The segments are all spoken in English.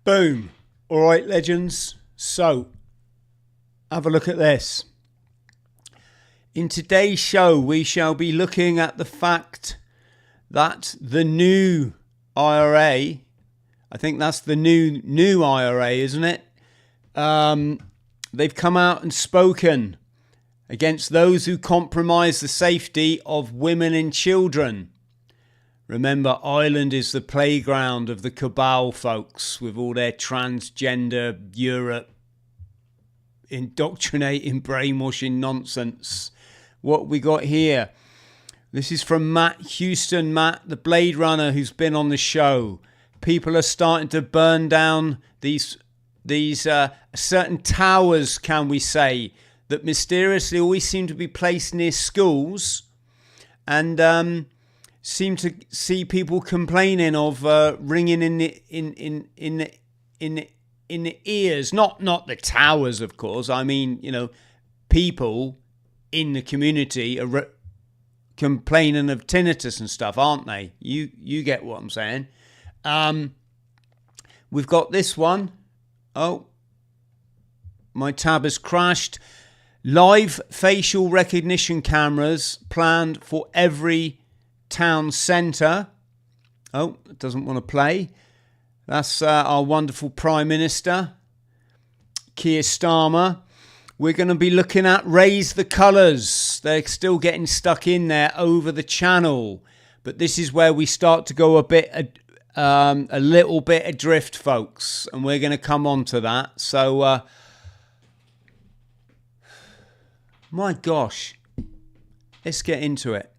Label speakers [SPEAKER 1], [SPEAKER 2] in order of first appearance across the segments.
[SPEAKER 1] Boom. All right, legends. So, have a look at this. In today's show, we shall be looking at the fact that the new IRA, I think that's the new IRA, isn't it? They've come out and spoken against those who compromise the safety of women and children. Remember, Ireland is the playground of the cabal, folks, with all their transgender Europe indoctrinating, brainwashing nonsense. What we got here? This is from Matt Houston, Matt, the Blade Runner, who's been on the show. People are starting to burn down these certain towers, can we say, that mysteriously always seem to be placed near schools, and seem to see people complaining of ringing in the ears. Not the towers, of course. I mean, people in the community are complaining of tinnitus and stuff, aren't they? You get what I'm saying. We've got this one. Oh, my tab has crashed. Live facial recognition cameras planned for every town centre. Oh, it doesn't want to play. That's our wonderful Prime Minister, Keir Starmer. We're going to be looking at Raise the Colours. They're still getting stuck in there over the channel. But this is where we start to go a little bit adrift, folks. And we're going to come on to that. So, my gosh, let's get into it.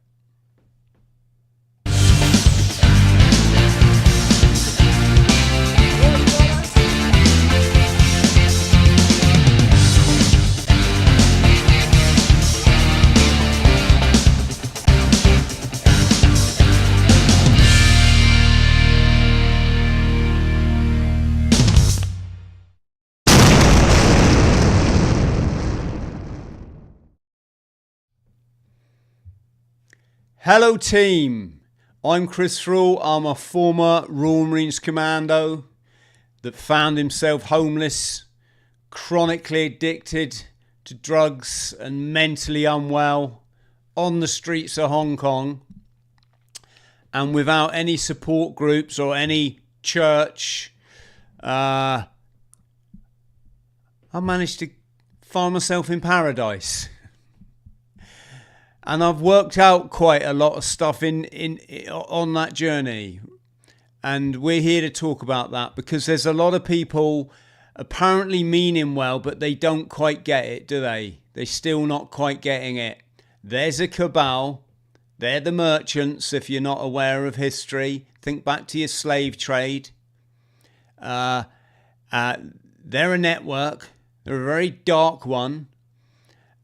[SPEAKER 1] Hello team, I'm Chris THRALL. I'm a former Royal Marines Commando that found himself homeless, chronically addicted to drugs and mentally unwell on the streets of Hong Kong, and without any support groups or any church. I managed to find myself in paradise. And I've worked out quite a lot of stuff on that journey. And we're here to talk about that because there's a lot of people apparently meaning well, but they don't quite get it, do they? They're still not quite getting it. There's a cabal. They're the merchants, if you're not aware of history. Think back to your slave trade. They're a network. They're a very dark one.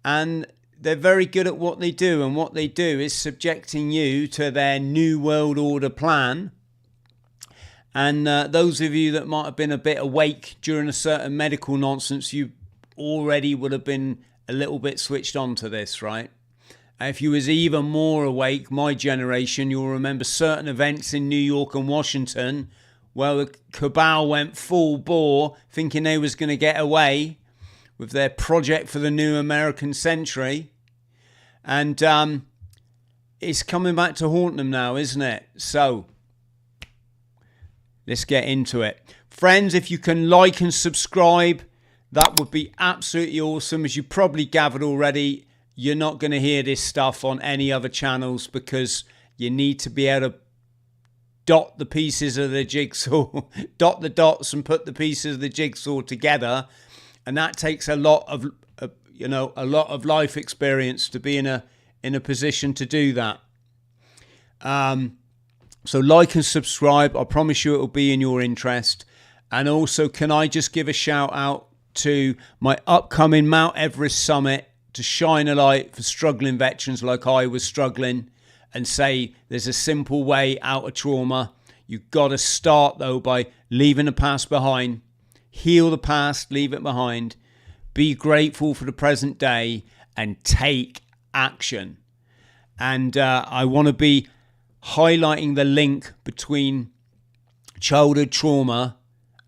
[SPEAKER 1] And they're very good at what they do, and what they do is subjecting you to their New World Order plan. And those of you that might have been a bit awake during a certain medical nonsense, you already would have been a little bit switched on to this, right? If you was even more awake, my generation, you'll remember certain events in New York and Washington where the cabal went full bore, thinking they was going to get away with their project for the new American century. And it's coming back to haunt them now, isn't it? So, let's get into it. Friends, if you can like and subscribe, that would be absolutely awesome. As you probably gathered already, you're not going to hear this stuff on any other channels because you need to be able to dot the pieces of the jigsaw, dot the dots and put the pieces of the jigsaw together. And that takes a lot of life experience to be in a position to do that. So like and subscribe. I promise you it will be in your interest. And also, can I just give a shout out to my upcoming Mount Everest summit to shine a light for struggling veterans like I was struggling, and say there's a simple way out of trauma. You've got to start though by leaving the past behind. Heal the past, leave it behind, be grateful for the present day, and take action. And I want to be highlighting the link between childhood trauma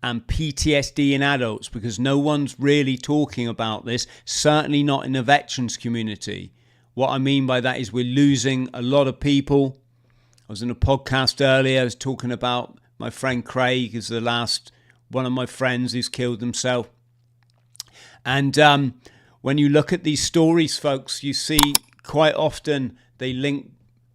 [SPEAKER 1] and PTSD in adults, because no one's really talking about this, certainly not in the veterans community. What I mean by that is we're losing a lot of people. I was in a podcast earlier, I was talking about my friend Craig, who's the last one of my friends who's killed himself. And when you look at these stories, folks, you see quite often they link,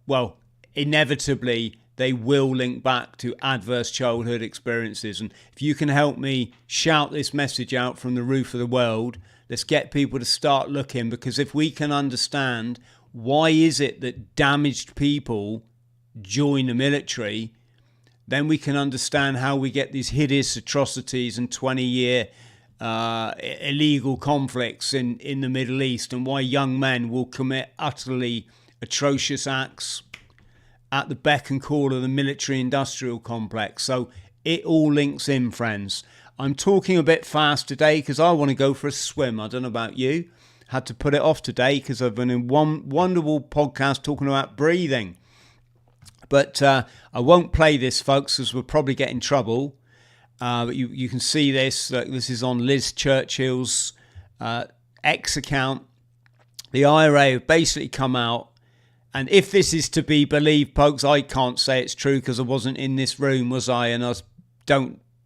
[SPEAKER 1] well, inevitably, they will link back to adverse childhood experiences. And if you can help me shout this message out from the roof of the world, let's get people to start looking, because if we can understand why is it that damaged people join the military, then we can understand how we get these hideous atrocities and 20-year illegal conflicts in the Middle East, and why young men will commit utterly atrocious acts at the beck and call of the military-industrial complex. So it all links in, friends. I'm talking a bit fast today because I want to go for a swim. I don't know about you. Had to put it off today because I've been in one wonderful podcast talking about breathing. But I won't play this, folks, because we'll probably get in trouble. But you can see this. This is on Liz Churchill's X account. The IRA have basically come out. And if this is to be believed, folks, I can't say it's true because I wasn't in this room, was I? And I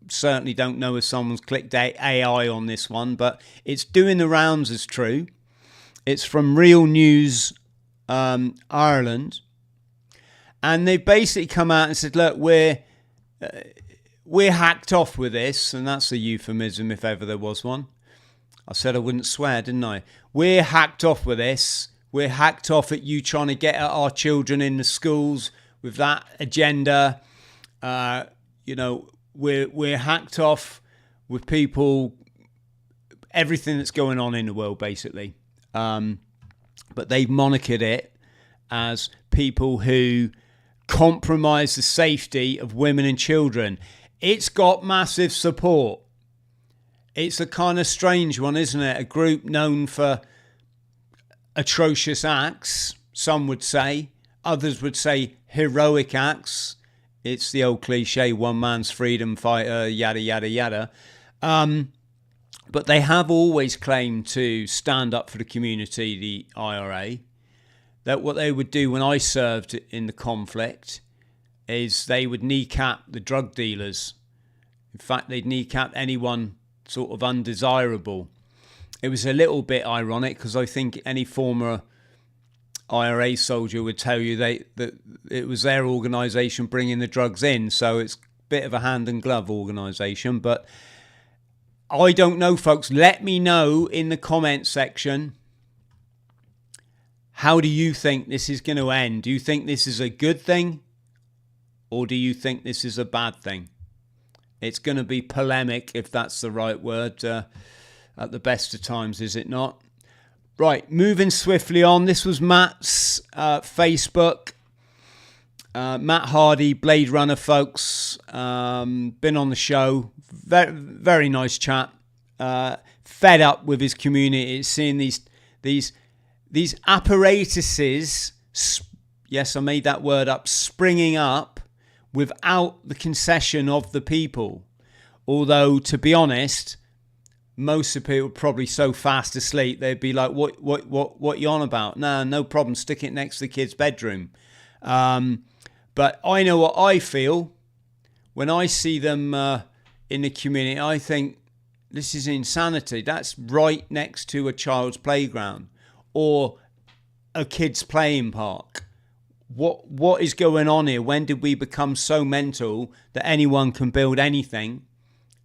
[SPEAKER 1] certainly don't know if someone's clicked AI on this one, but it's doing the rounds as true. It's from Real News Ireland. And they've basically come out and said, look, we're hacked off with this. And that's a euphemism if ever there was one. I said I wouldn't swear, didn't I? We're hacked off with this. We're hacked off at you trying to get at our children in the schools with that agenda. We're hacked off with people, everything that's going on in the world, basically. But they've monikered it as people who compromise the safety of women and children. It's got massive support. It's a kind of strange one, isn't it? A group known for atrocious acts, some would say. Others would say heroic acts. It's the old cliche, one man's freedom fighter, yada, yada, yada. But they have always claimed to stand up for the community, the IRA. That what they would do when I served in the conflict is they would kneecap the drug dealers. In fact, they'd kneecap anyone sort of undesirable. It was a little bit ironic because I think any former IRA soldier would tell you that it was their organisation bringing the drugs in. So it's a bit of a hand and glove organisation. But I don't know, folks. Let me know in the comment section. How do you think this is going to end? Do you think this is a good thing? Or do you think this is a bad thing? It's going to be polemic, if that's the right word, at the best of times, is it not? Right, moving swiftly on. This was Matt's Facebook. Matt Hardy, Blade Runner, folks. Been on the show. Very, very nice chat. Fed up with his community. Seeing these apparatuses, yes, I made that word up, springing up without the concession of the people. Although, to be honest, most of the people are probably so fast asleep, they'd be like, what you on about? Nah, no problem, stick it next to the kid's bedroom. But I know what I feel when I see them in the community. I think this is insanity. That's right next to a child's playground or a kid's playing park. What is going on here? When did we become so mental that anyone can build anything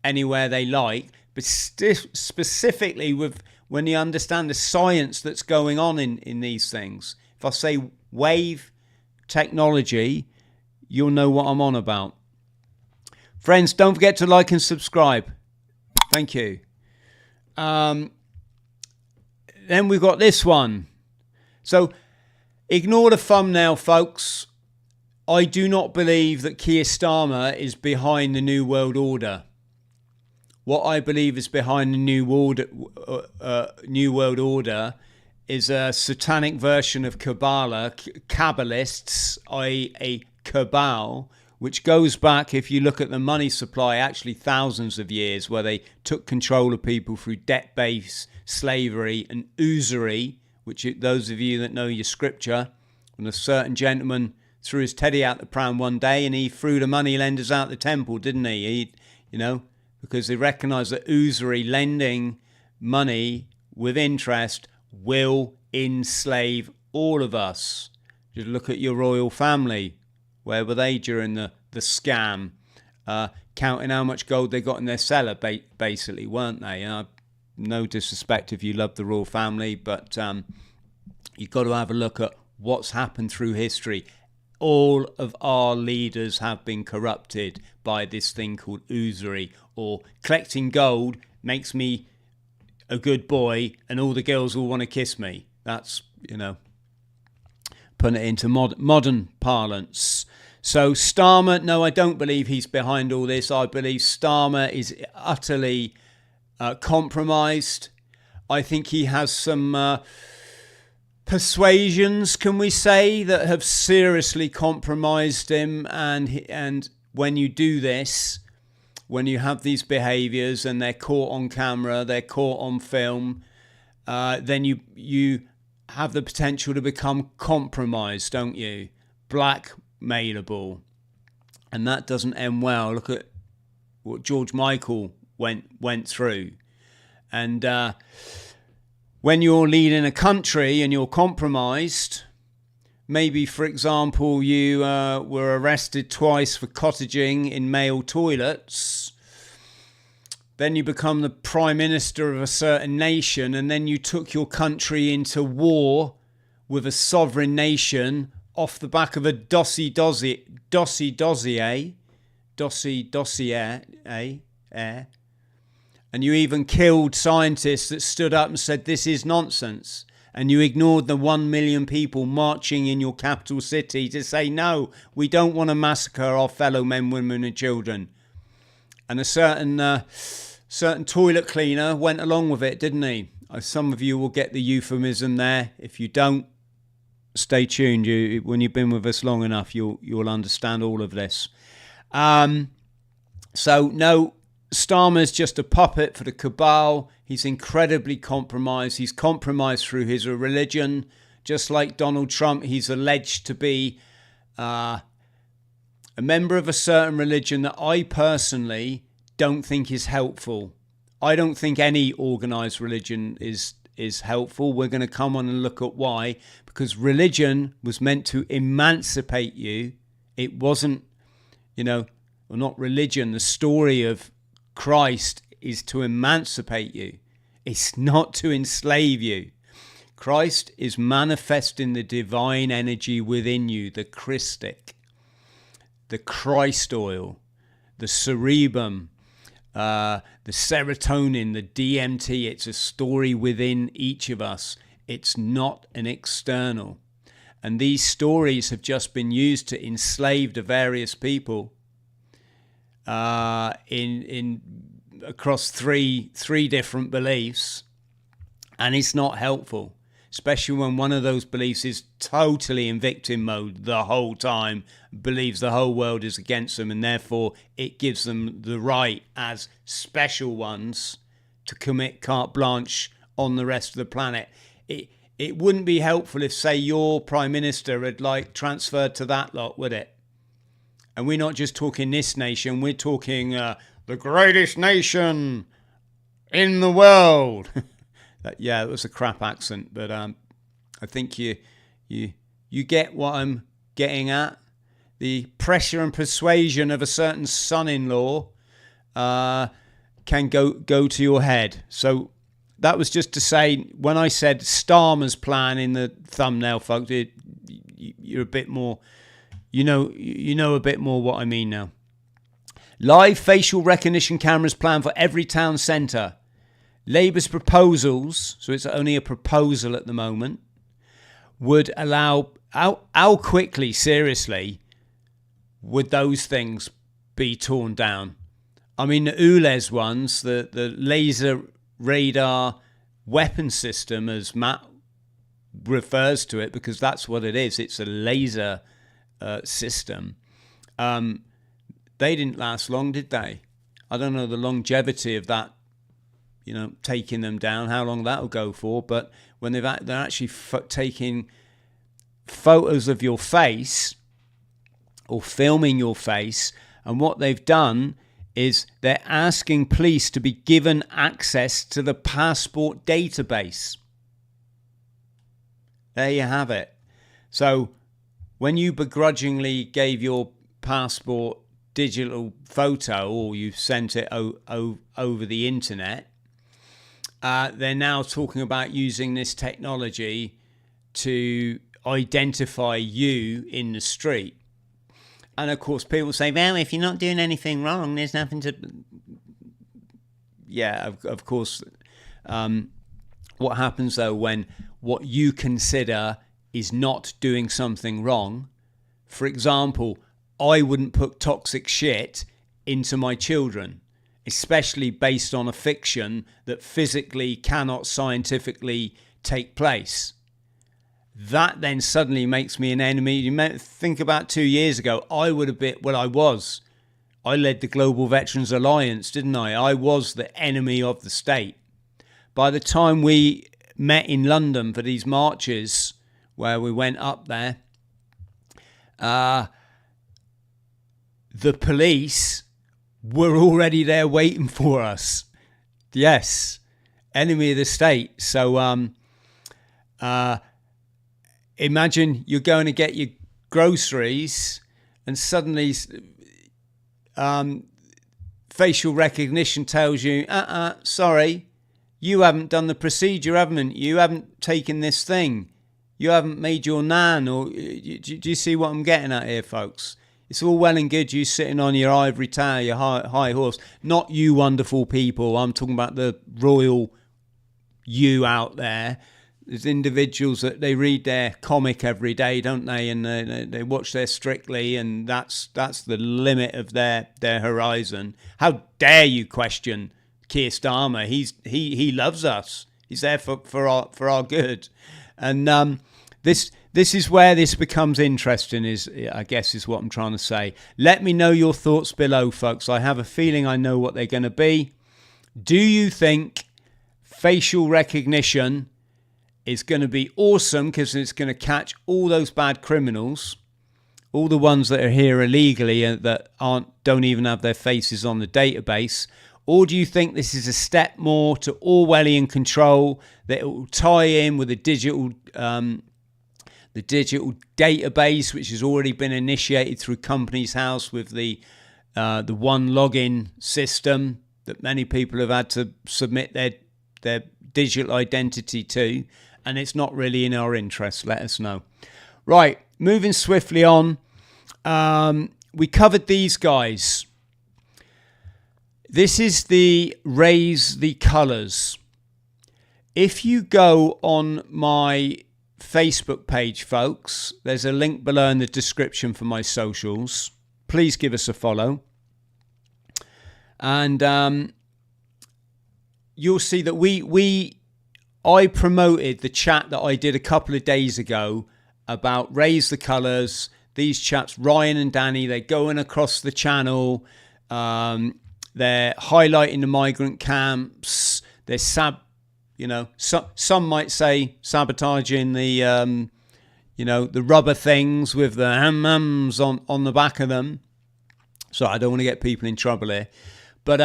[SPEAKER 1] anywhere they like? But specifically with when you understand the science that's going on in these things. If I say wave technology, you'll know what I'm on about. Friends, don't forget to like and subscribe. Thank you. Then we've got this one. So ignore the thumbnail, folks. I do not believe that Keir Starmer is behind the New World Order. What I believe is behind the New World Order is a satanic version of Kabbalah, Kabbalists, i.e. a cabal, which goes back, if you look at the money supply, actually thousands of years, where they took control of people through debt-based slavery and usury, which those of you that know your scripture, when a certain gentleman threw his teddy out the pram one day and he threw the money lenders out the temple, didn't he? Because they recognise that usury, lending money with interest, will enslave all of us. Just look at your royal family. Where were they during the scam? Counting how much gold they got in their cellar, basically, weren't they? No disrespect if you love the royal family, but you've got to have a look at what's happened through history. All of our leaders have been corrupted by this thing called usury, or collecting gold makes me a good boy and all the girls will want to kiss me. That's, putting it into modern parlance. So Starmer, no, I don't believe he's behind all this. I believe Starmer is utterly compromised. I think he has some persuasions, can we say, that have seriously compromised him. And when you do this, when you have these behaviours and they're caught on camera, they're caught on film, then you have the potential to become compromised, don't you? Blackmailable. And that doesn't end well. Look at what George Michael went through. And when you're leading a country and you're compromised, maybe, for example, you were arrested twice for cottaging in male toilets. Then you become the prime minister of a certain nation, and then you took your country into war with a sovereign nation off the back of a dossier, and you even killed scientists that stood up and said this is nonsense, and you ignored the 1 million people marching in your capital city to say no, we don't want to massacre our fellow men, women and children. And a certain toilet cleaner went along with it, didn't he? Some of you will get the euphemism there. If you don't, stay tuned. When you've been with us long enough, you'll understand all of this. So no, Starmer's just a puppet for the cabal. He's incredibly compromised. He's compromised through his religion. Just like Donald Trump, he's alleged to be a member of a certain religion that I personally don't think is helpful. I don't think any organised religion is helpful. We're going to come on and look at why. Because religion was meant to emancipate you. It wasn't, well, not religion. The story of Christ is to emancipate you. It's not to enslave you. Christ is manifesting the divine energy within you, the Christic, the Christ oil, the cerebrum, the serotonin, the DMT. It's a story within each of us. It's not an external. And these stories have just been used to enslave the various people in across three different beliefs, and it's not helpful, especially when one of those beliefs is totally in victim mode the whole time, believes the whole world is against them, and therefore it gives them the right as special ones to commit carte blanche on the rest of the planet. It wouldn't be helpful if, say, your prime minister had transferred to that lot, would it? And we're not just talking this nation, we're talking the greatest nation in the world. Yeah, it was a crap accent, but I think you get what I'm getting at. The pressure and persuasion of a certain son-in-law can go to your head. So that was just to say, when I said Starmer's plan in the thumbnail, folks, you're a bit more, you know a bit more what I mean now. Live facial recognition cameras planned for every town centre. Labour's proposals, so it's only a proposal at the moment, would allow, how quickly, seriously, would those things be torn down? I mean, the ULEZ ones, the laser radar weapon system, as Matt refers to it, because that's what it is. It's a laser system. They didn't last long, did they? I don't know the longevity of that, taking them down, how long that'll go for. But when they're actually taking photos of your face or filming your face, and what they've done is they're asking police to be given access to the passport database. There you have it. So when you begrudgingly gave your passport digital photo, or you sent it over the internet, they're now talking about using this technology to identify you in the street. And of course people say, well, if you're not doing anything wrong, there's nothing to... Yeah, of course. What happens though when what you consider is not doing something wrong? For example, I wouldn't put toxic shit into my children, especially based on a fiction that physically cannot scientifically take place. That then suddenly makes me an enemy. You think about 2 years ago, I would have been, well, I was. I led the Global Veterans Alliance, didn't I? I was the enemy of the state. By the time we met in London for these marches, where we went up there, the police were already there waiting for us. Yes, enemy of the state. So imagine you're going to get your groceries and suddenly facial recognition tells you, sorry, you haven't done the procedure, haven't you? You haven't taken this thing. You haven't made your nan. Or do you see what I'm getting at here, folks? It's all well and good you sitting on your ivory tower, your high horse. Not you wonderful people. I'm talking about the royal you out there. There's individuals that they read their comic every day, don't they? And they watch their Strictly, and that's the limit of their horizon. How dare you question Keir Starmer? He loves us. He's there for our good. And this is where this becomes interesting, I guess is what I'm trying to say. Let me know your thoughts below, folks. I have a feeling I know what they're going to be. Do you think facial recognition is going to be awesome because it's going to catch all those bad criminals, all the ones that are here illegally and that don't even have their faces on the database? Or do you think this is a step more to Orwellian control, that it will tie in with the digital database, which has already been initiated through Companies House with the one login system that many people have had to submit their digital identity to, and it's not really in our interest? Let us know. Right, moving swiftly on. We covered these guys. This is the Raise the Colours. If you go on my Facebook page, folks, there's a link below in the description for my socials. Please give us a follow. And you'll see that I promoted the chat that I did a couple of days ago about Raise the Colours. These chaps, Ryan and Danny, they're going across the channel. They're highlighting the migrant camps. They're some might say sabotaging the the rubber things with the hams on the back of them. So I don't want to get people in trouble here, but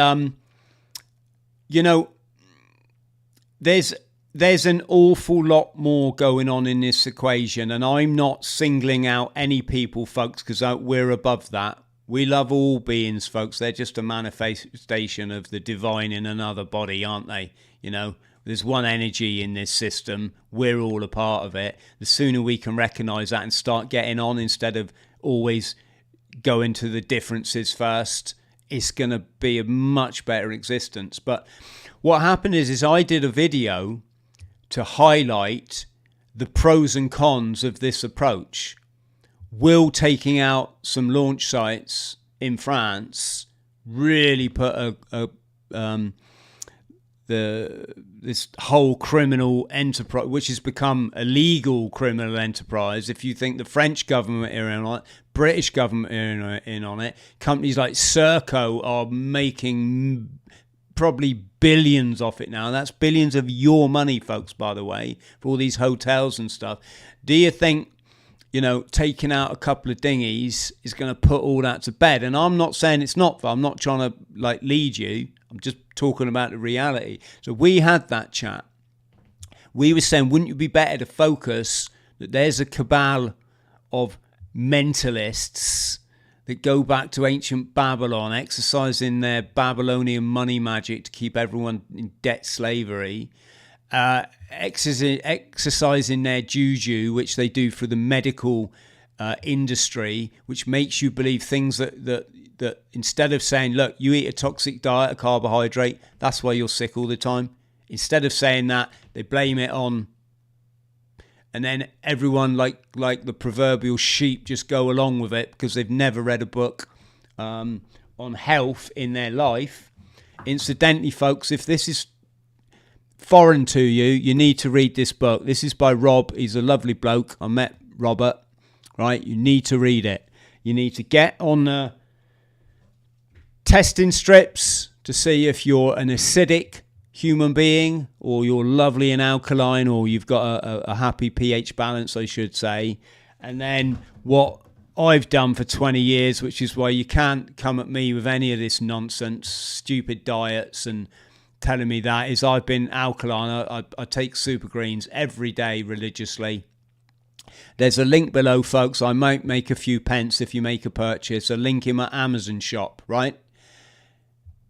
[SPEAKER 1] there's an awful lot more going on in this equation, and I'm not singling out any people, folks, because we're above that. We love all beings, folks. They're just a manifestation of the divine in another body, aren't they? There's one energy in this system. We're all a part of it. The sooner we can recognize that and start getting on instead of always going to the differences first, it's going to be a much better existence. But what happened is I did a video to highlight the pros and cons of this approach. Will taking out some launch sites in France really put the this whole criminal enterprise, which has become a legal criminal enterprise. If you think the French government are in on it, British government are in on it, companies like Serco are making probably billions off it now. That's billions of your money, folks, by the way, for all these hotels and stuff. Do you think, taking out a couple of dinghies is going to put all that to bed? And I'm not saying it's not. I'm not trying to lead you. I'm just talking about the reality. So we had that chat. We were saying, wouldn't it be better to focus that there's a cabal of mentalists that go back to ancient Babylon, exercising their Babylonian money magic to keep everyone in debt slavery, exercising their juju, which they do for the medical industry, which makes you believe things that instead of saying, look, you eat a toxic diet of carbohydrate, that's why you're sick all the time. Instead of saying that, they blame it on, and then everyone, like the proverbial sheep, just go along with it because they've never read a book on health in their life. Incidentally, folks, if this is foreign to you, you need to read this book. This is by Rob. He's a lovely bloke. I met Robert, right? You need to read it. You need to get on the testing strips to see if you're an acidic human being or you're lovely and alkaline, or you've got a happy pH balance, I should say. And then what I've done for 20 years, which is why you can't come at me with any of this nonsense, stupid diets and telling me that, is I've been alkaline. I take super greens every day religiously. There's a link below, folks. I might make a few pence if you make a purchase. A link in my Amazon shop, right?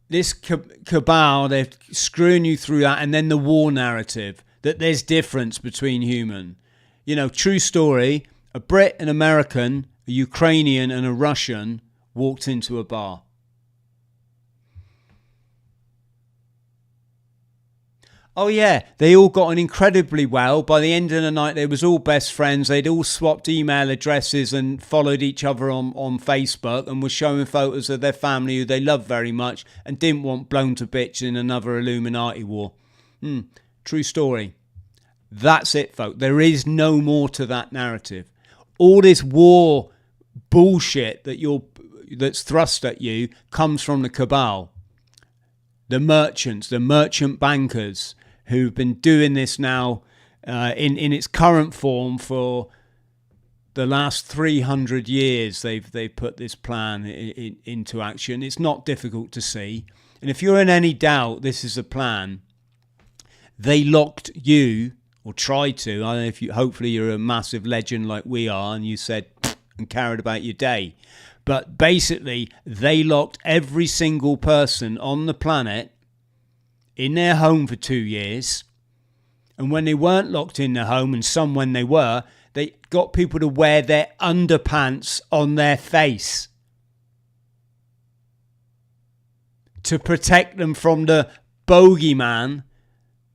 [SPEAKER 1] This cabal, they're screwing you through that. And then the war narrative, that there's difference between human. True story, a Brit, an American, a Ukrainian and a Russian walked into a bar. Oh yeah, they all got on incredibly well. By the end of the night, they was all best friends. They'd all swapped email addresses and followed each other on Facebook, and were showing photos of their family who they loved very much and didn't want blown to bits in another Illuminati war. True story. That's it, folks. There is no more to that narrative. All this war bullshit that's thrust at you comes from the cabal. The merchants, the merchant bankers, who've been doing this now in its current form for the last 300 years. They've put this plan into action. It's not difficult to see. And if you're in any doubt this is a plan, they locked you, or tried to. I don't know if you. Hopefully you're a massive legend like we are, and you said and carried about your day. But basically, they locked every single person on the planet in their home for 2 years. And when they weren't locked in their home, and some when they were, they got people to wear their underpants on their face to protect them from the bogeyman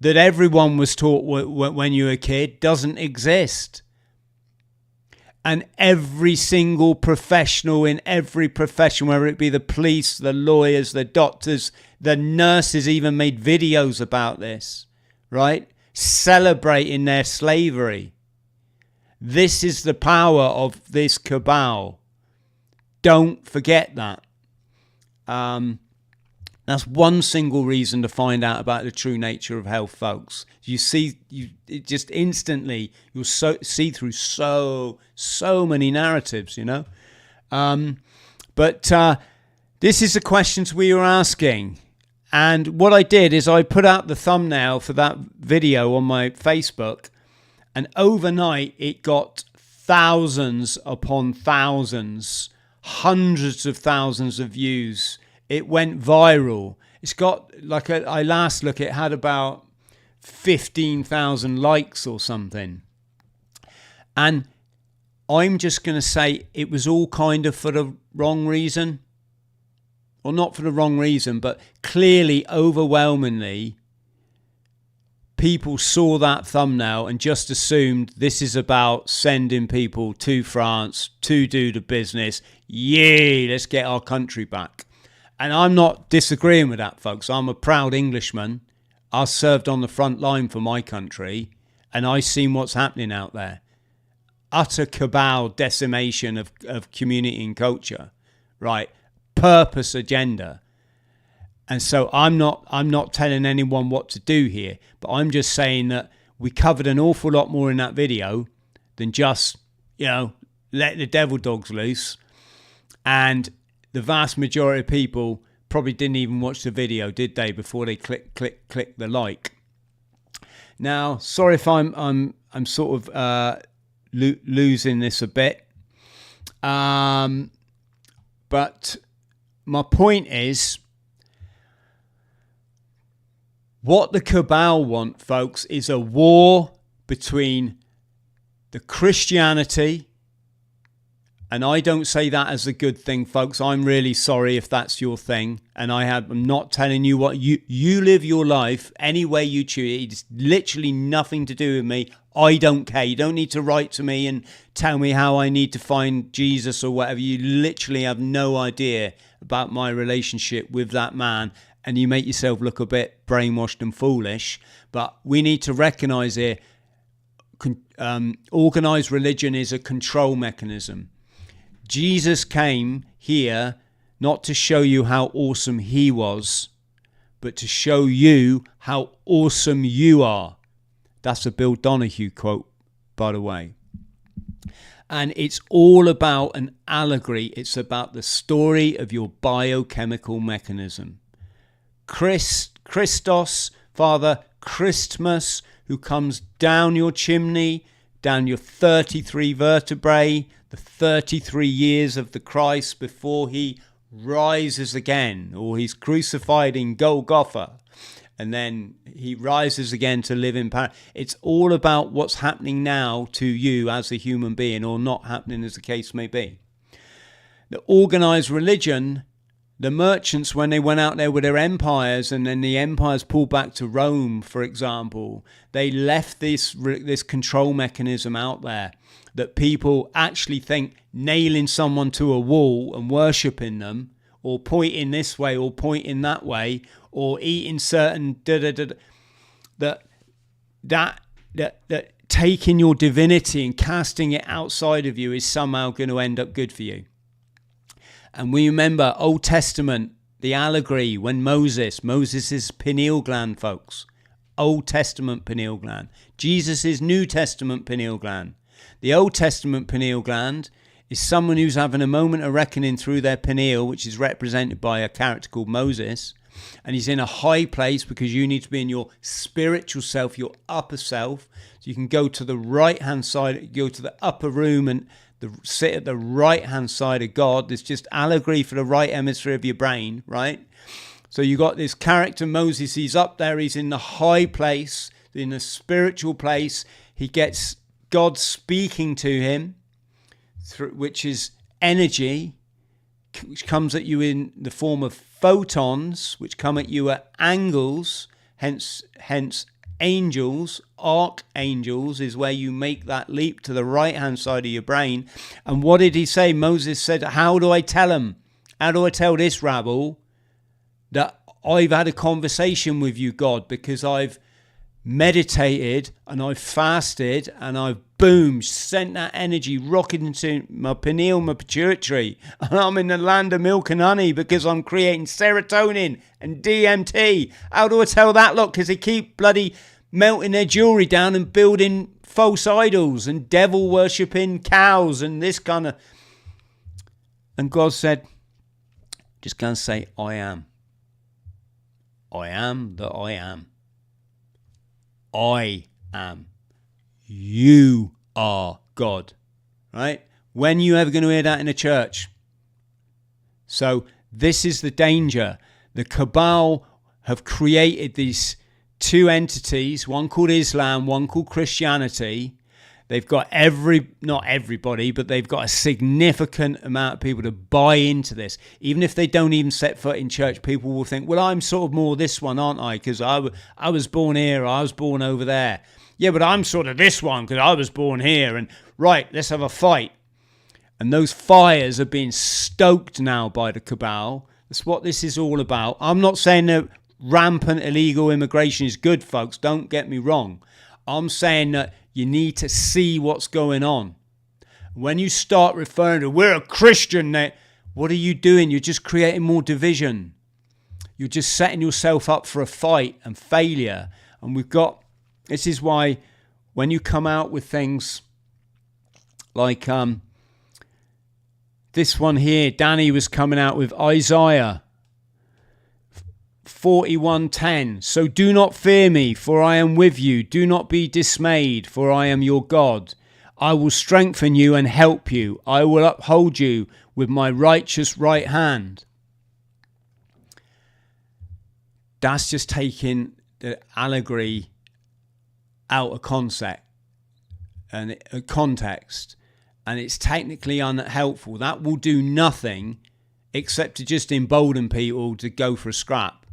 [SPEAKER 1] that everyone was taught when you were a kid doesn't exist. And every single professional in every profession, whether it be the police, the lawyers, the doctors, the nurses, even made videos about this, right? Celebrating their slavery. This is the power of this cabal. Don't forget that. That's one single reason to find out about the true nature of health, folks. You see, it just instantly, you'll see through so many narratives, But this is the questions we were asking. And what I did is I put out the thumbnail for that video on my Facebook, and overnight it got thousands upon thousands, hundreds of thousands of views. It went viral. It's got, I last look, it had about 15,000 likes or something. And I'm just going to say it was all kind of for the wrong reason. Well, not for the wrong reason, but clearly, overwhelmingly, people saw that thumbnail and just assumed this is about sending people to France to do the business. Yay, let's get our country back. And I'm not disagreeing with that, folks. I'm a proud Englishman. I served on the front line for my country, and I seen what's happening out there. Utter cabal, decimation of community and culture, right? Purpose agenda. And so I'm not telling anyone what to do here, but I'm just saying that we covered an awful lot more in that video than just, let the devil dogs loose. And the vast majority of people probably didn't even watch the video, did they, before they click the like. Now, sorry if I'm sort of losing this a bit, but my point is, what the cabal want, folks, is a war between the Christianity, and I don't say that as a good thing, folks. I'm really sorry if that's your thing, and I'm not telling you what you live your life any way you choose. It's literally nothing to do with me. I don't care. You don't need to write to me and tell me how I need to find Jesus or whatever. You literally have no idea about my relationship with that man, and you make yourself look a bit brainwashed and foolish. But we need to recognize here, organized religion is a control mechanism. Jesus came here not to show you how awesome he was, but to show you how awesome you are. That's a Bill Donahue quote, by the way. And it's all about an allegory. It's about the story of your biochemical mechanism. Christos, Father Christmas, who comes down your chimney, down your 33 vertebrae, the 33 years of the Christ before he rises again, or he's crucified in Golgotha, and then he rises again to live in paradise. It's all about what's happening now to you as a human being, or not happening, as the case may be. The organized religion, the merchants, when they went out there with their empires, and then the empires pulled back to Rome, for example, they left this control mechanism out there, that people actually think nailing someone to a wall and worshipping them, or pointing this way or pointing that way, or eating certain that taking your divinity and casting it outside of you is somehow going to end up good for you. And we remember Old Testament, the allegory, when Moses' pineal gland, folks. Old Testament pineal gland. Jesus' New Testament pineal gland. The Old Testament pineal gland is someone who's having a moment of reckoning through their pineal, which is represented by a character called Moses. And he's in a high place because you need to be in your spiritual self, your upper self. So you can go to the right-hand side, go to the upper room and sit at the right-hand side of God. There's just allegory for the right hemisphere of your brain, right? So you got this character, Moses. He's up there. He's in the high place, in the spiritual place. He gets God speaking to him, which is energy, which comes at you in the form of photons, which come at you at angles, hence angels. Archangels is where you make that leap to the right-hand side of your brain. And what did he say? Moses said, how do I tell them? How do I tell this rabble that I've had a conversation with you, God, because I've meditated and I've fasted and I've sent that energy rocketing into my pineal, my pituitary, and I'm in the land of milk and honey because I'm creating serotonin and DMT. How do I tell that? Look, because they keep bloody melting their jewelry down and building false idols and devil worshipping cows and this kind of. And God said, just go and say, I am. I am that I am. I am. You are God. Right? When are you ever going to hear that in a church? So this is the danger. The cabal have created these two entities, one called Islam, one called Christianity. They've got not everybody, but they've got a significant amount of people to buy into this. Even if they don't even set foot in church, people will think, well, I'm sort of more this one, aren't I? Because I was born here, I was born over there. Yeah, but I'm sort of this one because I was born here. And right, let's have a fight. And those fires are being stoked now by the cabal. That's what this is all about. I'm not saying that rampant illegal immigration is good, folks. Don't get me wrong. I'm saying that you need to see what's going on. When you start referring to, we're a Christian, what are you doing? You're just creating more division. You're just setting yourself up for a fight and failure. And this is why when you come out with things like this one here, Danny was coming out with Isaiah 41:10. So do not fear me, for I am with you. Do not be dismayed, for I am your God. I will strengthen you and help you. I will uphold you with my righteous right hand. That's just taking the allegory out of context, and it's technically unhelpful. That will do nothing except to just embolden people to go for a scrap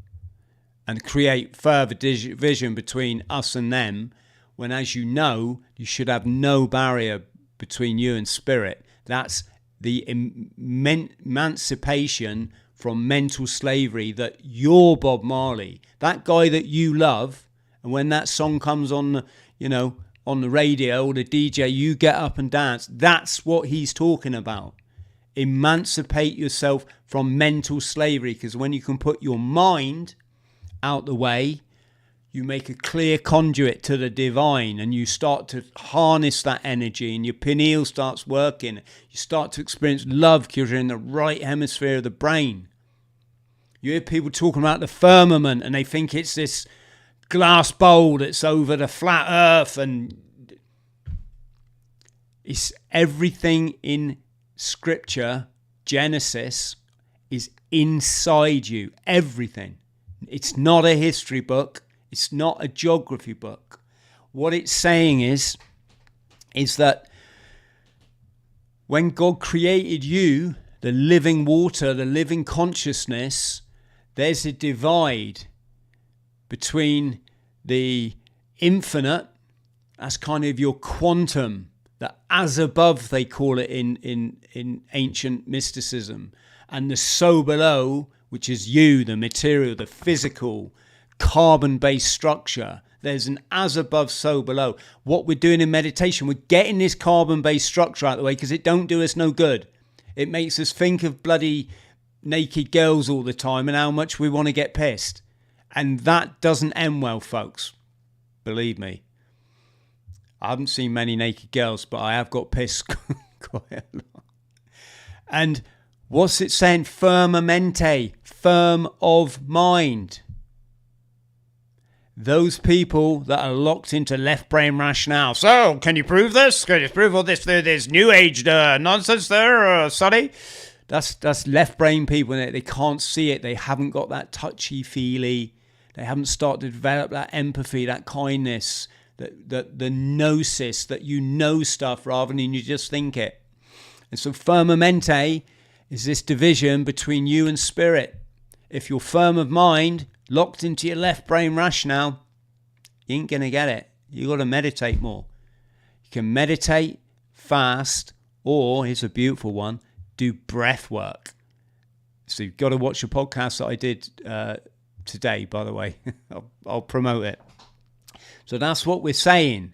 [SPEAKER 1] and create further division between us and them, when, as you know, you should have no barrier between you and spirit. That's the emancipation from mental slavery that you're Bob Marley, that guy that you love, and when that song comes on the, on the radio or the DJ, you get up and dance. That's what he's talking about. Emancipate yourself from mental slavery, because when you can put your mind out the way, you make a clear conduit to the divine, and you start to harness that energy, and your pineal starts working. You start to experience love because you're in the right hemisphere of the brain. You hear people talking about the firmament, and they think it's this glass bowl that's over the flat earth, and it's everything in Scripture. Genesis is inside you. Everything. It's not a history book. It's not a geography book. What it's saying is that when God created you, the living water, the living consciousness, there's a divide between the infinite, that's kind of your quantum, the as above, they call it in ancient mysticism, and the so below, which is you, the material, the physical, carbon-based structure. There's an as above, so below. What we're doing in meditation, we're getting this carbon-based structure out of the way because it don't do us no good. It makes us think of bloody naked girls all the time and how much we want to get pissed. And that doesn't end well, folks. Believe me. I haven't seen many naked girls, but I have got pissed quite a lot. And what's it saying? Firmamente, firm of mind. Those people that are locked into left brain rationale. So, can you prove this? Can you prove all this? There's new age nonsense there, Sonny? That's left brain people. They can't see it. They haven't got that touchy-feely. They haven't started to develop that empathy, that kindness, the gnosis, that you know stuff rather than you just think it. And so firmamente is this division between you and spirit. If you're firm of mind, locked into your left brain rationale, you ain't going to get it. You got to meditate more. You can meditate, fast, or, here's a beautiful one, do breath work. So you've got to watch the podcast that I did today, by the way. I'll promote it. So that's what we're saying.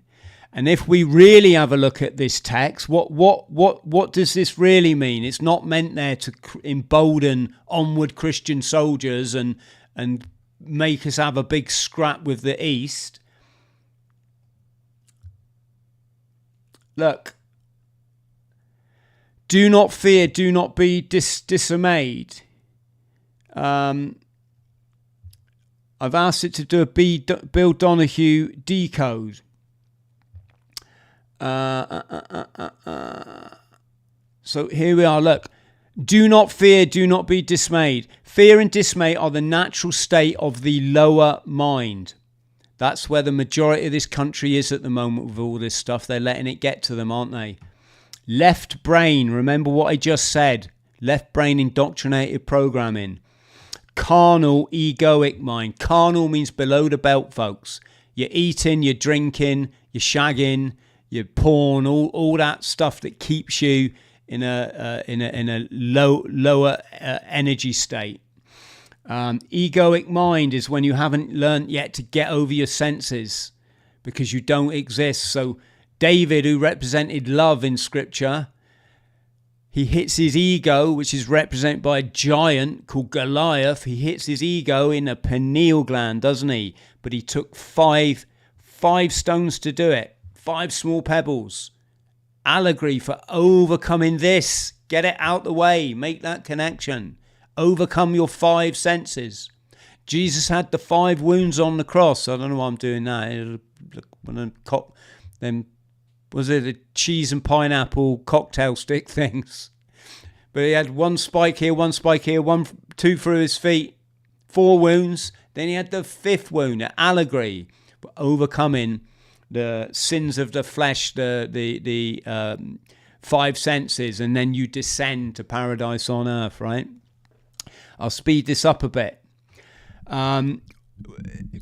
[SPEAKER 1] And if we really have a look at this text, what does this really mean? It's not meant there to embolden onward Christian soldiers and make us have a big scrap with the East. Look, do not fear, do not be dismayed. I've asked it to do a Bill Donahue decode. So here we are, look. Do not fear, do not be dismayed. Fear and dismay are the natural state of the lower mind. That's where the majority of this country is at the moment with all this stuff. They're letting it get to them, aren't they? Left brain, remember what I just said. Left brain indoctrinated programming. Carnal, egoic mind. Carnal means below the belt, folks. You're eating, you're drinking, you're shagging, you're porn, all that stuff that keeps you in a lower energy state. Egoic mind is when you haven't learned yet to get over your senses because you don't exist. So David, who represented love in scripture, he hits his ego, which is represented by a giant called Goliath. He hits his ego in a pineal gland, doesn't he? But he took five stones to do it. 5 small pebbles. Allegory for overcoming this. Get it out the way. Make that connection. Overcome your 5 senses. Jesus had the 5 wounds on the cross. I don't know why I'm doing that. Was it a cheese and pineapple cocktail stick things? But he had 1 spike here, 1 spike here, 2 through his feet, 4 wounds. Then he had the 5th wound, an allegory, for overcoming the sins of the flesh, the 5 senses, and then you descend to paradise on earth, right? I'll speed this up a bit. Carnal,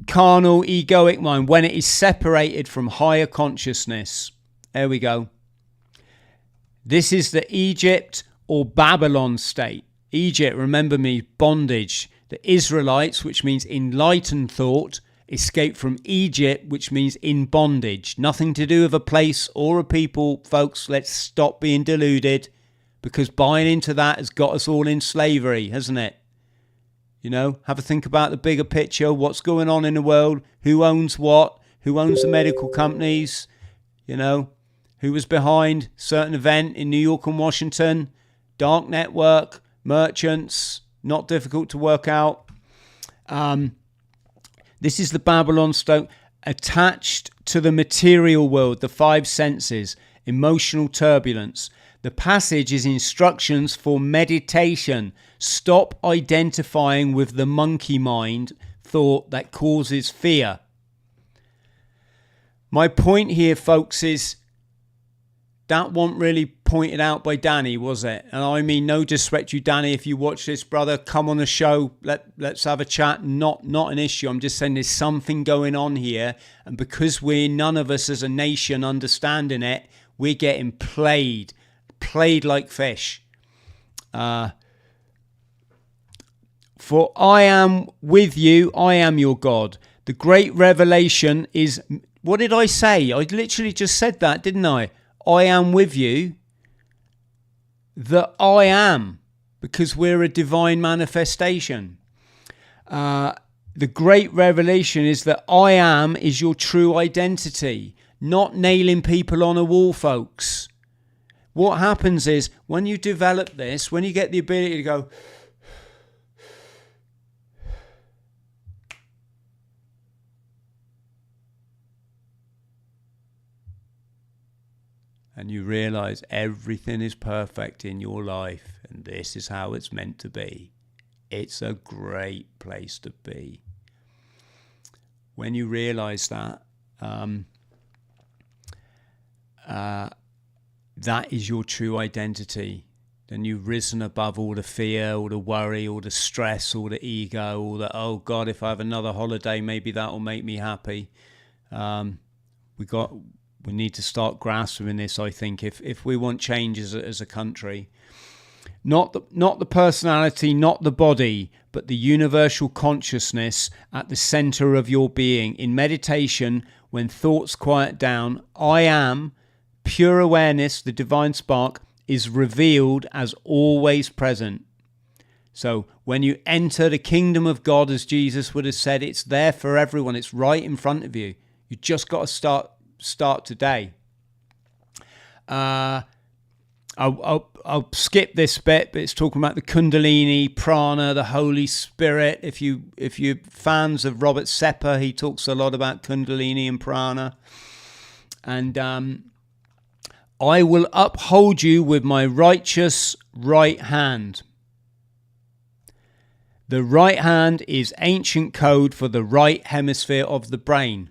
[SPEAKER 1] egoic mind, when it is separated from higher consciousness. There we go. This is the Egypt or Babylon state. Egypt, remember me, bondage. The Israelites, which means enlightened thought, escaped from Egypt, which means in bondage. Nothing to do with a place or a people, folks. Let's stop being deluded, because buying into that has got us all in slavery, hasn't it? You know, have a think about the bigger picture. What's going on in the world? Who owns what? Who owns the medical companies? You know, who was behind certain event in New York and Washington? Dark network, merchants, not difficult to work out. This is the Babylon stone, attached to the material world, the 5 senses, emotional turbulence. The passage is instructions for meditation. Stop identifying with the monkey mind thought that causes fear. My point here, folks, is that wasn't really pointed out by Danny, was it? And I mean, no disrespect to you, Danny. If you watch this, brother, come on the show. Let's have a chat. Not an issue. I'm just saying there's something going on here. And because we're none of us as a nation understanding it, we're getting played like fish. For I am with you. I am your God. The great revelation is, what did I say? I literally just said that, didn't I? I am with you, that I am, because we're a divine manifestation. The great revelation is that I am is your true identity, not nailing people on a wall, folks. What happens is when you develop this, when you get the ability to go, and you realize everything is perfect in your life and this is how it's meant to be. It's a great place to be. When you realize that, that is your true identity. Then you've risen above all the fear, all the worry, all the stress, all the ego, all the, oh God, if I have another holiday, maybe that will make me happy. We need to start grasping this, I think, if we want change as a country. Not the personality, not the body, but the universal consciousness at the center of your being. In meditation, when thoughts quiet down, I am, pure awareness, the divine spark, is revealed as always present. So when you enter the kingdom of God, as Jesus would have said, it's there for everyone. It's right in front of you. You just got to start today. I'll skip this bit, but it's talking about the Kundalini, Prana, the Holy Spirit. If you're fans of Robert Sepper, he talks a lot about Kundalini and Prana. And I will uphold you with my righteous right hand. The right hand is ancient code for the right hemisphere of the brain.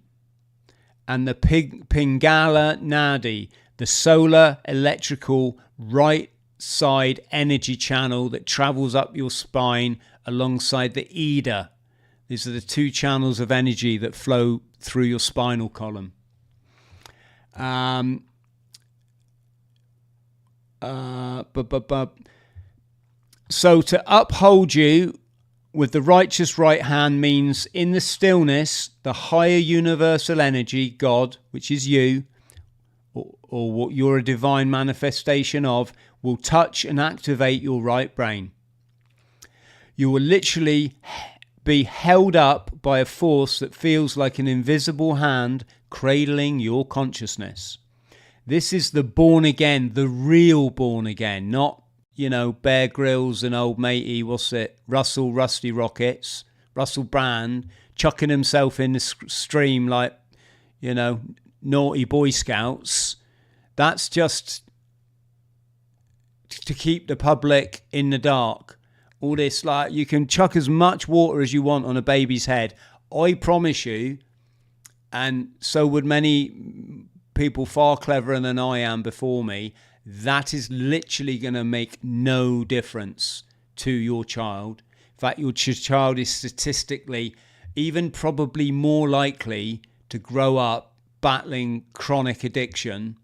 [SPEAKER 1] And the Pingala Nadi, the solar electrical right side energy channel that travels up your spine alongside the Ida. These are the 2 channels of energy that flow through your spinal column. So to uphold you with the righteous right hand means in the stillness, the higher universal energy, God, which is you, or what you're a divine manifestation of, will touch and activate your right brain. You will literally be held up by a force that feels like an invisible hand cradling your consciousness. This is the born again, the real born again, not, Bear Grylls and old matey, Rusty Rockets, Russell Brand, chucking himself in the stream like, naughty Boy Scouts. That's just to keep the public in the dark. All this, like, you can chuck as much water as you want on a baby's head. I promise you, and so would many people far cleverer than I am before me, that is literally going to make no difference to your child. In fact, your child is statistically even probably more likely to grow up battling chronic addiction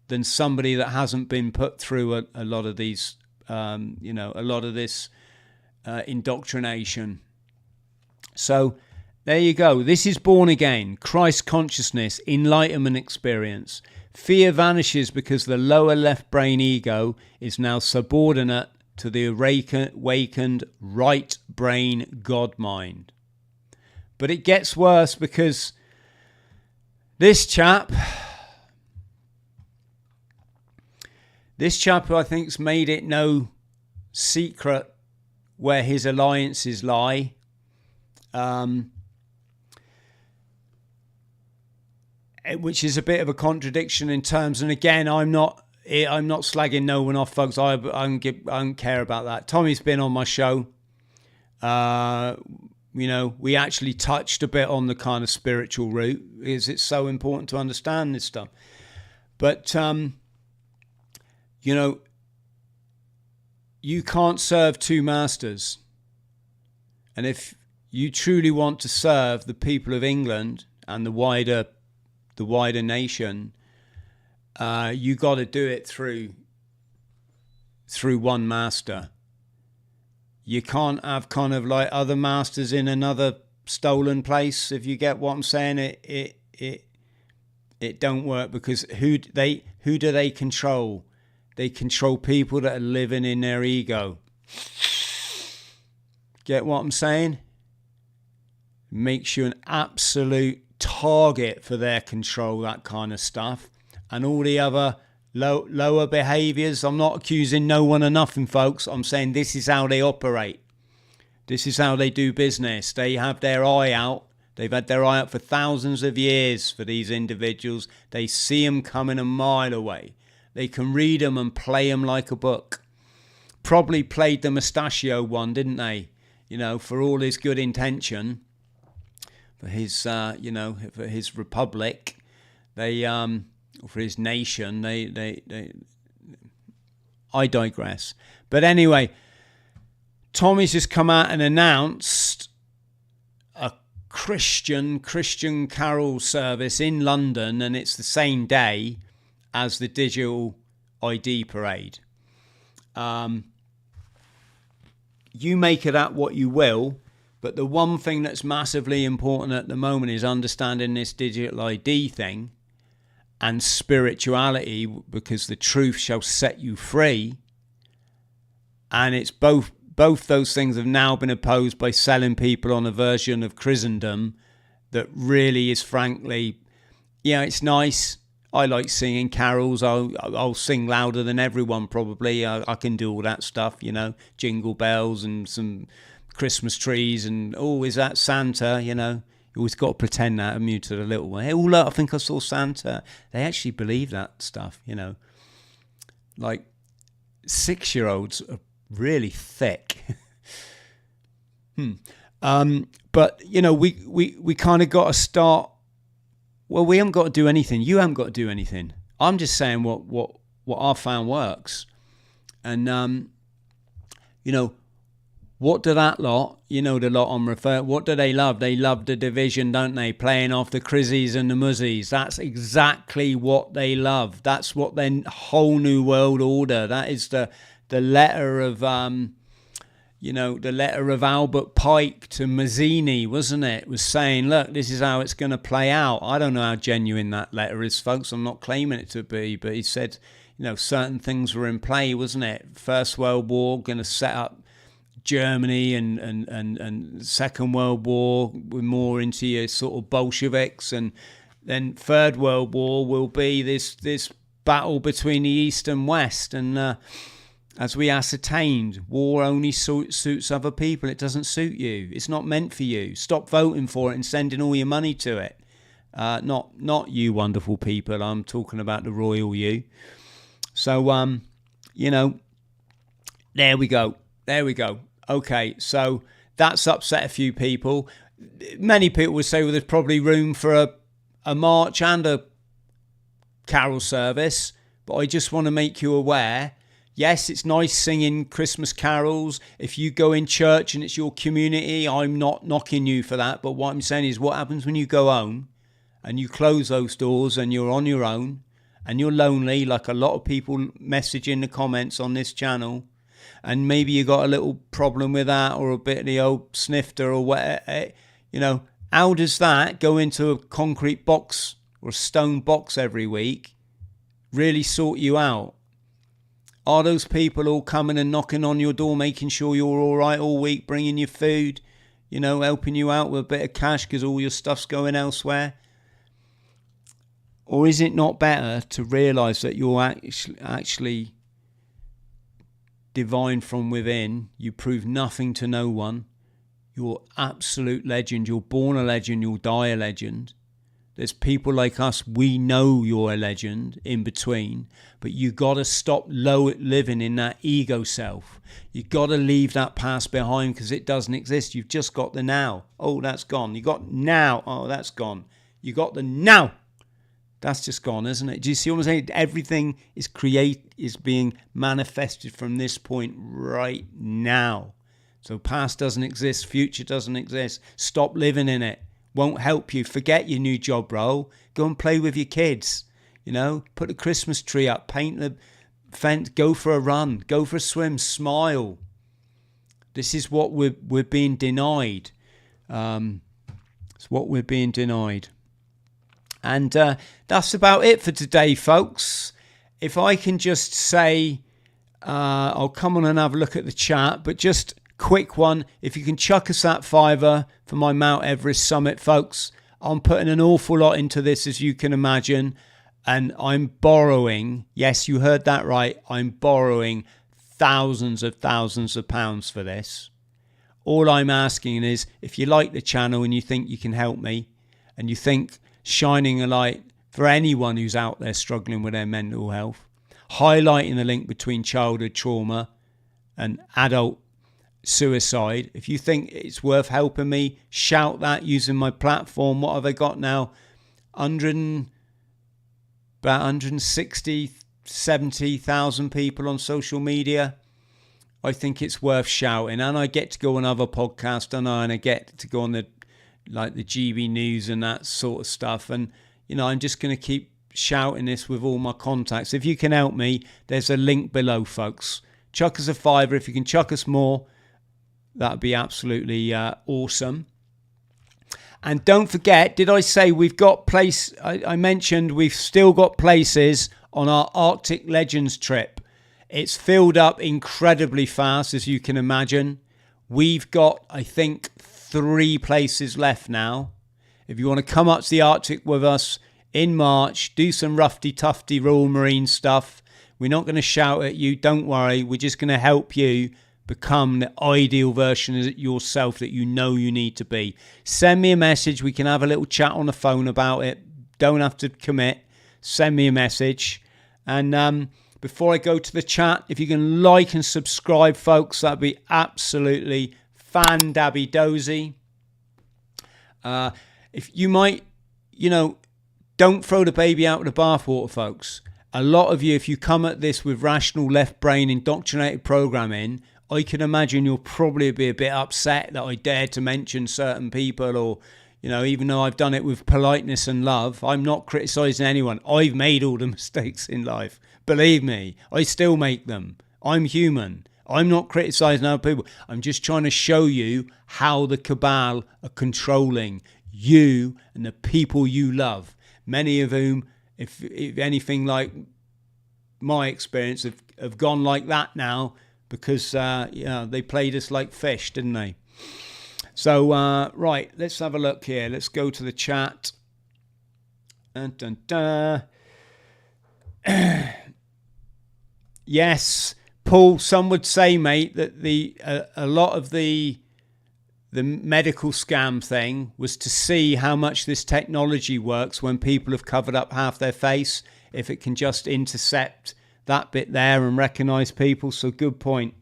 [SPEAKER 1] than somebody that hasn't been put through a lot of these, a lot of this indoctrination. So there you go. This is born again, Christ consciousness, enlightenment experience. Fear vanishes because the lower left brain ego is now subordinate to the awakened right brain God mind. But it gets worse because this chap who I think's made it no secret where his alliances lie, which is a bit of a contradiction in terms. And again, I'm not slagging no one off, folks. I don't care about that. Tommy's been on my show. We actually touched a bit on the kind of spiritual route, because it's so important to understand this stuff. But you can't serve two masters. And if you truly want to serve the people of England and the wider nation, you got to do it through one master. You can't have kind of like other masters in another stolen place. If you get what I'm saying, it don't work, because who do they control? They control people that are living in their ego. Get what I'm saying? Makes you an absolute target for their control, that kind of stuff. And all the other lower behaviours, I'm not accusing no one of nothing, folks. I'm saying this is how they operate. This is how they do business. They have their eye out. They've had their eye out for thousands of years for these individuals. They see them coming a mile away. They can read them and play them like a book. Probably played the mustachio one, didn't they? For all his good intention, for his, for his republic, for his nation, I digress. But anyway, Tommy's just come out and announced a Christian carol service in London, and it's the same day as the digital ID parade. You make of that what you will, but the one thing that's massively important at the moment is understanding this digital ID thing and spirituality, because the truth shall set you free. And it's both those things have now been opposed by selling people on a version of Christendom that really is, frankly, it's nice. I like singing carols. I'll sing louder than everyone probably. I can do all that stuff, jingle bells and some Christmas trees and, is that Santa, You always got to pretend that, haven't you, to the little one. Hey, look, I think I saw Santa. They actually believe that stuff, Like 6-year-olds are really thick. But, we kind of got to start. Well, we haven't got to do anything. You haven't got to do anything. I'm just saying what I found works. And, what do that lot, the lot I'm referring, what do they love? They love the division, don't they? Playing off the Crizzies and the Muzzies. That's exactly what they love. That's what their whole new world order. That is the letter of, the letter of Albert Pike to Mazzini, wasn't it? It was saying, look, this is how it's going to play out. I don't know how genuine that letter is, folks. I'm not claiming it to be, but he said, certain things were in play, wasn't it? First World War, going to set up Germany, and Second World War, we're more into your sort of Bolsheviks, and then Third World War will be this battle between the East and West, and as we ascertained, war only suits other people. It doesn't suit you. It's not meant for you. Stop voting for it and sending all your money to it. Not you wonderful people. I'm talking about the royal you. So, there we go. Okay, so that's upset a few people. Many people would say, well, there's probably room for a march and a carol service. But I just want to make you aware, yes, it's nice singing Christmas carols. If you go in church and it's your community, I'm not knocking you for that. But what I'm saying is, what happens when you go home and you close those doors and you're on your own and you're lonely, like a lot of people message in the comments on this channel, and maybe you got a little problem with that, or a bit of the old snifter or whatever, how does that go into a concrete box or a stone box every week really sort you out? Are those people all coming and knocking on your door, making sure you're all right all week, bringing you food, helping you out with a bit of cash because all your stuff's going elsewhere? Or is it not better to realise that you're actually divine from within? You prove nothing to no one. You're absolute legend. You're born a legend. You'll die a legend. There's people like us, we know you're a legend in between, but you got to stop living in that ego self. You got to leave that past behind, because it doesn't exist. You've just got the now. Oh, that's gone. You got now. Oh, that's gone. You got the now. That's just gone, isn't it? Do you see what I'm saying? Everything is being manifested from this point right now. So past doesn't exist. Future doesn't exist. Stop living in it. Won't help you. Forget your new job role. Go and play with your kids. Put a Christmas tree up, paint the fence, go for a run, go for a swim, smile. This is what we're being denied. It's what we're being denied. And that's about it for today, folks. If I can just say, I'll come on and have a look at the chat, but just quick one. If you can chuck us that $5 for my Mount Everest summit, folks. I'm putting an awful lot into this, as you can imagine, and I'm borrowing. Yes, you heard that right. I'm borrowing thousands of pounds for this. All I'm asking is, if you like the channel and you think you can help me, and you think shining a light for anyone who's out there struggling with their mental health, highlighting the link between childhood trauma and adult suicide, if you think it's worth helping me, shout that using my platform. What have I got now? About 160, 70,000 people on social media. I think it's worth shouting, and I get to go on other podcasts, don't I? And I get to go on the GB News and that sort of stuff. And I'm just going to keep shouting this with all my contacts. If you can help me, there's a link below, folks. Chuck us a $5. If you can chuck us more, that'd be absolutely awesome. And don't forget, did I say we've got I mentioned we've still got places on our Arctic Legends trip. It's filled up incredibly fast, as you can imagine. We've got, I think, 3 places left now. If you want to come up to the Arctic with us in March, do some roughy-tufty Royal Marine stuff. We're not going to shout at you, don't worry. We're just going to help you become the ideal version of yourself that you know you need to be. Send me a message. We can have a little chat on the phone about it. Don't have to commit. Send me a message. And before I go to the chat, if you can like and subscribe, folks, that'd be absolutely fan-dabby-dozy. If you might, don't throw the baby out with the bathwater, folks. A lot of you, if you come at this with rational left brain indoctrinated programming, I can imagine you'll probably be a bit upset that I dared to mention certain people, or, even though I've done it with politeness and love, I'm not criticising anyone. I've made all the mistakes in life. Believe me, I still make them. I'm human. I'm not criticizing other people. I'm just trying to show you how the cabal are controlling you and the people you love. Many of whom, if anything like my experience, have gone like that now because they played us like fish, didn't they? So, right, let's have a look here. Let's go to the chat. Dun, dun, dun. Yes, Paul, some would say, mate, that a lot of the medical scam thing was to see how much this technology works when people have covered up half their face, if it can just intercept that bit there and recognize people. So good point.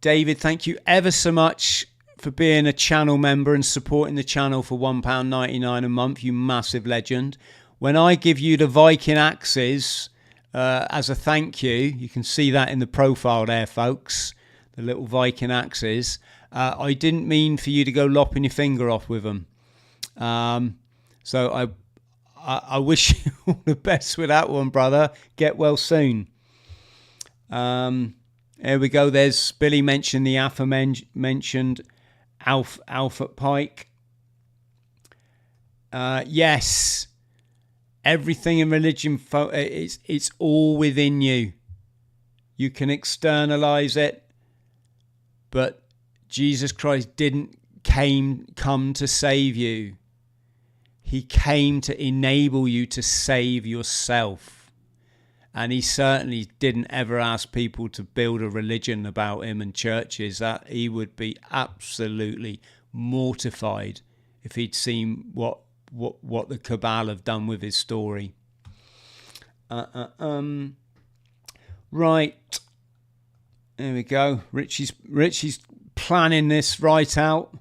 [SPEAKER 1] David, thank you ever so much for being a channel member and supporting the channel for £1.99 a month, you massive legend. When I give you the Viking axes as a thank you, you can see that in the profile there, folks, the little Viking axes. I didn't mean for you to go lopping your finger off with them. So I wish you all the best with that one, brother. Get well soon. There we go. There's Billy mentioned the aforementioned Alfred Pike. Yes. Everything in religion, it's all within you. You can externalize it, but Jesus Christ didn't come to save you. He came to enable you to save yourself. And he certainly didn't ever ask people to build a religion about him and churches. That he would be absolutely mortified if he'd seen what the cabal have done with his story. Right, there we go. Richie's planning this right out.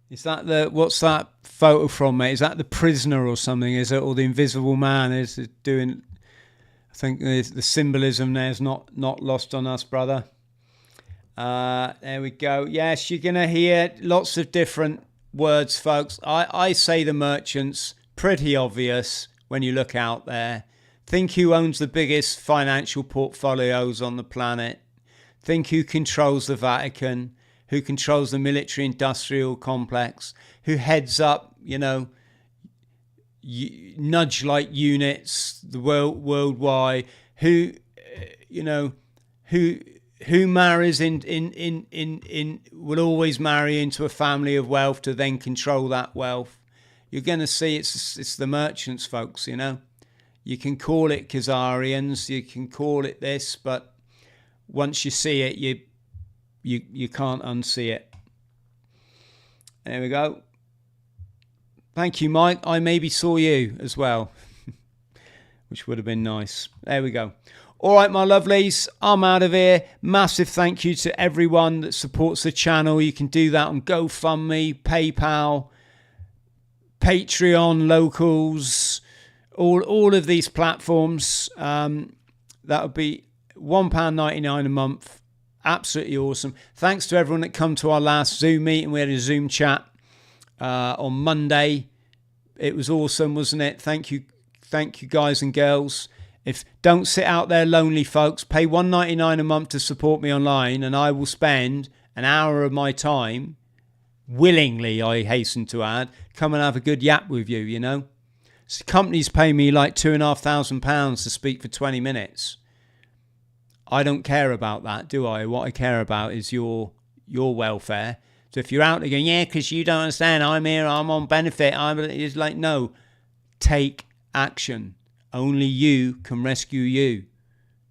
[SPEAKER 1] Is that what's that photo from, mate? Is that the prisoner or something? Is it, or the invisible man? Is it doing? I think the symbolism there's not lost on us, brother. There we go. Yes, you're gonna hear lots of different words, folks. I say the merchants, pretty obvious when you look out there. Think who owns the biggest financial portfolios on the planet. Think who controls the Vatican, who controls the military industrial complex, who heads up, nudge-like units, the worldwide, who marries will always marry into a family of wealth to then control that wealth. You're going to see it's the merchants, folks. You can call it Khazarians, you can call it this, but once you see it, you can't unsee it. There we go. Thank you, Mike. I maybe saw you as well, which would have been nice. There we go. All right, my lovelies, I'm out of here. Massive thank you to everyone that supports the channel. You can do that on GoFundMe, PayPal, Patreon, Locals, all of these platforms. That would be £1.99 a month. Absolutely awesome. Thanks to everyone that come to our last Zoom meeting. We had a Zoom chat on Monday. It was awesome, wasn't it? Thank you, guys and girls. Don't sit out there lonely, folks. Pay $1.99 a month to support me online, and I will spend an hour of my time, willingly, I hasten to add, come and have a good yap with you. So companies pay me like £2,500 to speak for 20 minutes. I don't care about that, do I? What I care about is your welfare. So if you're out there going, yeah, because you don't understand, I'm here, I'm on benefit. It's like, no, take action. Only you can rescue you.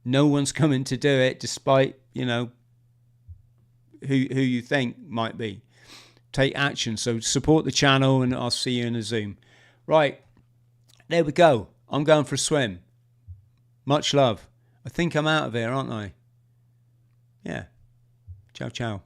[SPEAKER 1] No one's coming to do it, despite, who you think might be. Take action. So support the channel, and I'll see you in a Zoom. Right. There we go. I'm going for a swim. Much love. I think I'm out of here, aren't I? Yeah. Ciao, ciao.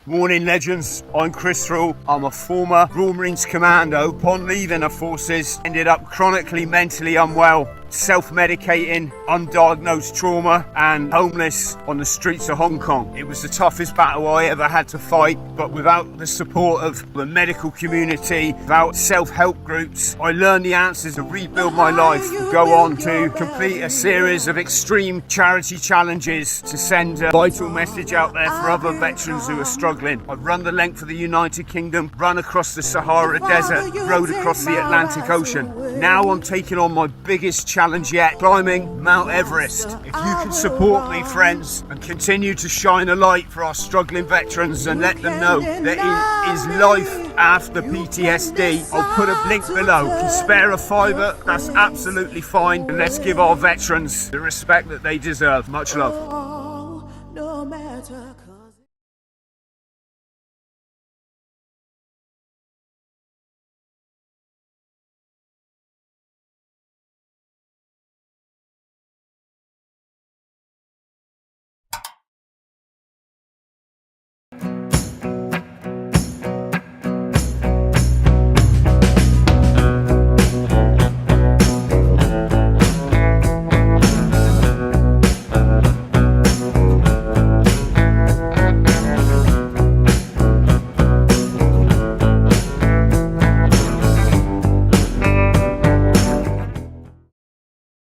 [SPEAKER 2] Morning, legends. I'm Chris THRALL. I'm a former Royal Marines commando. Upon leaving the forces, ended up chronically mentally unwell. self-medicating, undiagnosed trauma and homeless on the streets of Hong Kong. It was the toughest battle I ever had to fight, but without the support of the medical community, without self-help groups, I learned the answers to rebuild my life and go on to complete a series of extreme charity challenges to send a vital message out there for other veterans who are struggling. I've run the length of the United Kingdom, run across the Sahara Desert, rode across the Atlantic Ocean. Now I'm taking on my biggest challenge yet, climbing Mount Everest. If you can support me, friends, and continue to shine a light for our struggling veterans and let them know that is life after PTSD, I'll put a link below. Can spare a fiver? That's absolutely fine. And let's give our veterans the respect that they deserve. Much love.